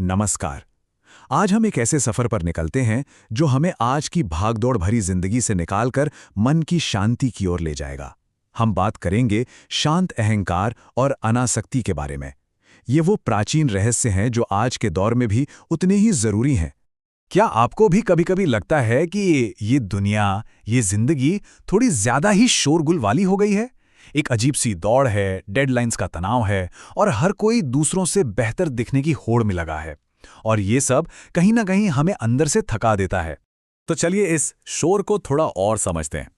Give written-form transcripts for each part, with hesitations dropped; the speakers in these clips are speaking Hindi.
नमस्कार। आज हम एक ऐसे सफर पर निकलते हैं जो हमें आज की भागदौड़ भरी जिंदगी से निकालकर मन की शांति की ओर ले जाएगा। हम बात करेंगे शांत अहंकार और अनासक्ति के बारे में। ये वो प्राचीन रहस्य हैं जो आज के दौर में भी उतने ही जरूरी हैं। क्या आपको भी कभी-कभी लगता है कि ये दुनिया, ये जिंदगी थोड़ी ज्यादा ही शोरगुल वाली हो गई है? एक अजीब सी दौड़ है, डेडलाइंस का तनाव है और हर कोई दूसरों से बेहतर दिखने की होड़ में लगा है। और ये सब कहीं ना कहीं हमें अंदर से थका देता है। तो चलिए इस शोर को थोड़ा और समझते हैं।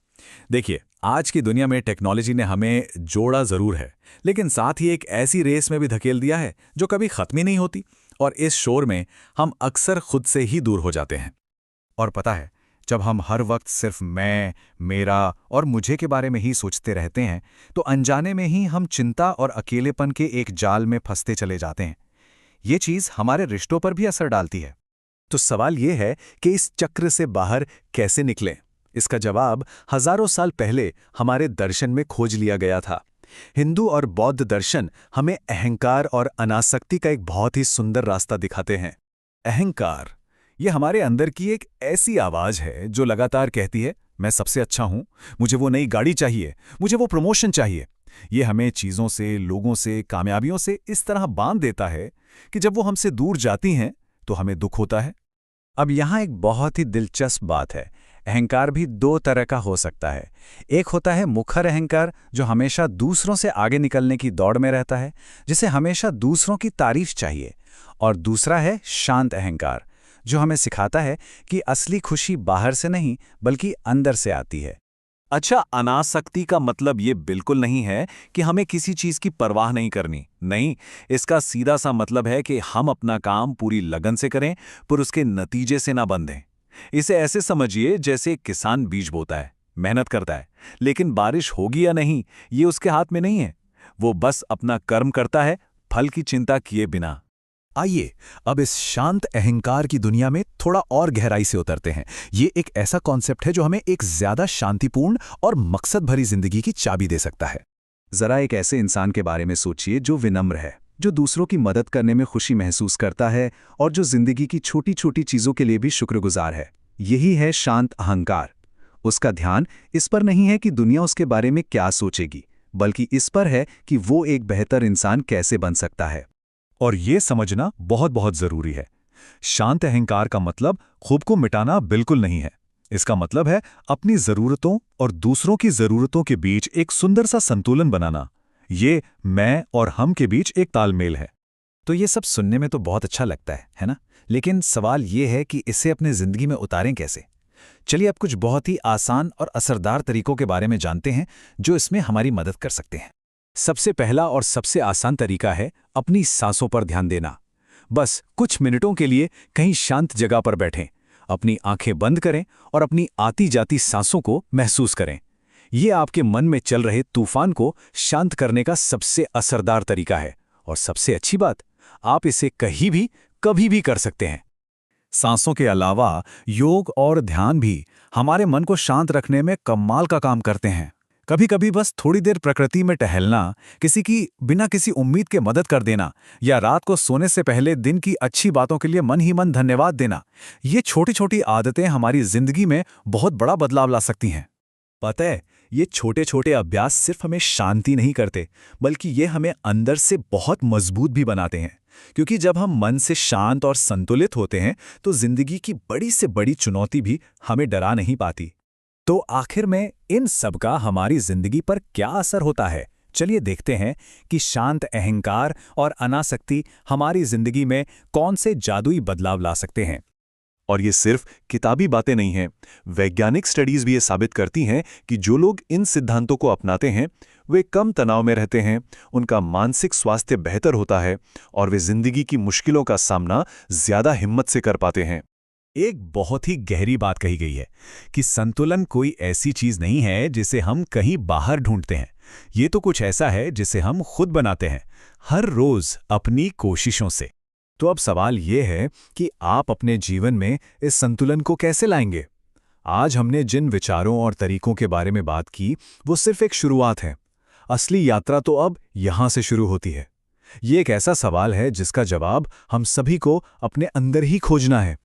देखिए, आज की दुनिया में टेक्नोलॉजी ने हमें जोड़ा जरूर है, लेकिन साथ ही एक ऐसी रेस में भी धकेल दिया है जो कभी खत्म ही नहीं होती। और इस शोर में हम अक्सर खुद से ही दूर हो जाते हैं। और पता है, जब हम हर वक्त सिर्फ मैं, मेरा और मुझे के बारे में ही सोचते रहते हैं, तो अनजाने में ही हम चिंता और अकेलेपन के एक जाल में फंसते चले जाते हैं। ये चीज़ हमारे रिश्तों पर भी असर डालती है। तो सवाल ये है कि इस चक्र से बाहर कैसे निकलें? इसका जवाब हजारों साल पहले हमारे दर्शन में खोज लिया गया था। हिंदू और बौद्ध दर्शन हमें अहंकार और अनासक्ति का एक बहुत ही सुंदर रास्ता दिखाते हैं। अहंकार ये हमारे अंदर की एक ऐसी आवाज है जो लगातार कहती है, मैं सबसे अच्छा हूं, मुझे वो नई गाड़ी चाहिए, मुझे वो प्रमोशन चाहिए। ये हमें चीजों से, लोगों से, कामयाबियों से इस तरह बांध देता है कि जब वो हमसे दूर जाती हैं तो हमें दुख होता है। अब यहाँ एक बहुत ही दिलचस्प बात है। अहंकार भी दो तरह का हो सकता है। एक होता है मुखर अहंकार, जो हमेशा दूसरों से आगे निकलने की दौड़ में रहता है, जिसे हमेशा दूसरों की तारीफ चाहिए। और दूसरा है शांत अहंकार, जो हमें सिखाता है कि असली खुशी बाहर से नहीं बल्कि अंदर से आती है। अच्छा, अनासक्ति का मतलब ये बिल्कुल नहीं है कि हमें किसी चीज की परवाह नहीं करनी। नहीं, इसका सीधा सा मतलब है कि हम अपना काम पूरी लगन से करें, पर उसके नतीजे से ना बंधें। इसे ऐसे समझिए जैसे एक किसान बीज बोता है, मेहनत करता है, लेकिन बारिश होगी या नहीं ये उसके हाथ में नहीं है। वो बस अपना कर्म करता है, फल की चिंता किए बिना। आइए अब इस शांत अहंकार की दुनिया में थोड़ा और गहराई से उतरते हैं। ये एक ऐसा कॉन्सेप्ट है जो हमें एक ज्यादा शांतिपूर्ण और मकसद भरी जिंदगी की चाबी दे सकता है। जरा एक ऐसे इंसान के बारे में सोचिए जो विनम्र है, जो दूसरों की मदद करने में खुशी महसूस करता है और जो जिंदगी की छोटी छोटी चीजों के लिए भी शुक्रगुजार है। यही है शांत अहंकार। उसका ध्यान इस पर नहीं है कि दुनिया उसके बारे में क्या सोचेगी, बल्कि इस पर है कि वो एक बेहतर इंसान कैसे बन सकता है। और ये समझना बहुत बहुत जरूरी है। शांत अहंकार का मतलब खुद को मिटाना बिल्कुल नहीं है। इसका मतलब है अपनी जरूरतों और दूसरों की जरूरतों के बीच एक सुंदर सा संतुलन बनाना। ये मैं और हम के बीच एक तालमेल है। तो ये सब सुनने में तो बहुत अच्छा लगता है ना? लेकिन सवाल ये है कि इसे अपनी जिंदगी में उतारें कैसे? चलिए अब कुछ बहुत ही आसान और असरदार तरीकों के बारे में जानते हैं जो इसमें हमारी मदद कर सकते हैं। सबसे पहला और सबसे आसान तरीका है अपनी सांसों पर ध्यान देना। बस कुछ मिनटों के लिए कहीं शांत जगह पर बैठें, अपनी आंखें बंद करें और अपनी आती जाती सांसों को महसूस करें। ये आपके मन में चल रहे तूफान को शांत करने का सबसे असरदार तरीका है। और सबसे अच्छी बात, आप इसे कहीं भी कभी भी कर सकते हैं। सांसों के अलावा योग और ध्यान भी हमारे मन को शांत रखने में कमाल का काम करते हैं। कभी कभी बस थोड़ी देर प्रकृति में टहलना, किसी की बिना किसी उम्मीद के मदद कर देना, या रात को सोने से पहले दिन की अच्छी बातों के लिए मन ही मन धन्यवाद देना, ये छोटी छोटी आदतें हमारी जिंदगी में बहुत बड़ा बदलाव ला सकती हैं। पता है, ये छोटे छोटे अभ्यास सिर्फ हमें शांति नहीं करते, बल्कि ये हमें अंदर से बहुत मजबूत भी बनाते हैं। क्योंकि जब हम मन से शांत और संतुलित होते हैं तो जिंदगी की बड़ी से बड़ी चुनौती भी हमें डरा नहीं पाती। तो आखिर में इन सब का हमारी जिंदगी पर क्या असर होता है? चलिए देखते हैं कि शांत अहंकार और अनासक्ति हमारी जिंदगी में कौन से जादुई बदलाव ला सकते हैं। और ये सिर्फ किताबी बातें नहीं हैं। वैज्ञानिक स्टडीज भी ये साबित करती हैं कि जो लोग इन सिद्धांतों को अपनाते हैं वे कम तनाव में रहते हैं, उनका मानसिक स्वास्थ्य बेहतर होता है और वे जिंदगी की मुश्किलों का सामना ज्यादा हिम्मत से कर पाते हैं। एक बहुत ही गहरी बात कही गई है कि संतुलन कोई ऐसी चीज नहीं है जिसे हम कहीं बाहर ढूंढते हैं। ये तो कुछ ऐसा है जिसे हम खुद बनाते हैं, हर रोज अपनी कोशिशों से। तो अब सवाल ये है कि आप अपने जीवन में इस संतुलन को कैसे लाएंगे? आज हमने जिन विचारों और तरीकों के बारे में बात की, वो सिर्फ एक शुरुआत है। असली यात्रा तो अब यहां से शुरू होती है। ये एक ऐसा सवाल है जिसका जवाब हम सभी को अपने अंदर ही खोजना है।